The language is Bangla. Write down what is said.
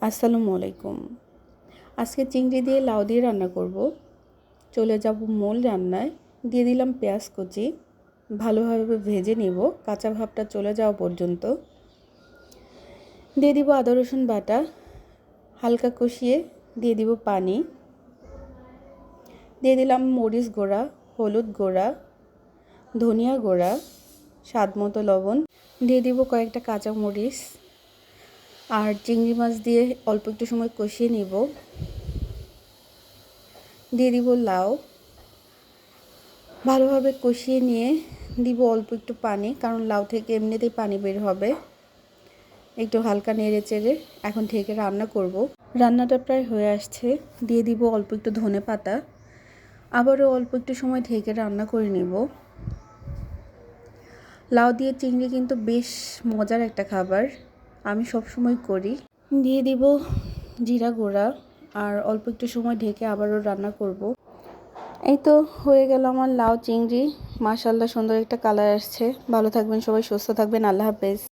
আসসালামু আলাইকুম। আজকে চিংড়ি দিয়ে লাউ দিয়ে রান্না করব। চলে যাব মূল রান্নায়। দিয়ে দিলাম পেঁয়াজ কুচি, ভালোভাবে ভেজে নেব কাঁচা ভাবটা চলে যাওয়া পর্যন্ত। দিয়ে দিব আদা রসুন বাটা, হালকা কষিয়ে দিয়ে দিব পানি। দিয়ে দিলাম মরিচ গুঁড়া, হলুদ গুঁড়া, ধনিয়া গুঁড়া, স্বাদ মতো লবণ। দিয়ে দিব কয়েকটা কাঁচা মরিচ আর চিংড়ি মাছ দিয়ে অল্প একটু সময় কষিয়ে নিব। দিয়ে দিব লাউ, ভালোভাবে কষিয়ে নিয়ে দিব অল্প একটু পানি, কারণ লাউ থেকে এমনিতেই পানি বের হবে। একটু হালকা নেড়ে চেড়ে এখন ঢেকে রান্না করব। রান্নাটা প্রায় হয়ে আসছে। দিয়ে দিব অল্প একটু ধনে পাতা, আবারও অল্প একটু সময় ঢেকে রান্না করে নিব। লাউ দিয়ে চিংড়ি কিন্তু বেশ মজার একটা খাবার, আমি সবসময় করি। দিয়ে দিব জিরা গুঁড়া আর অল্প একটু সময় ঢেকে আবারও রান্না করব। এই তো হয়ে গেল আমার লাউ চিংড়ি। মাশাআল্লাহ, সুন্দর একটা কালার আসছে। ভালো থাকবেন সবাই, সুস্থ থাকবেন। আল্লাহ হাফেজ।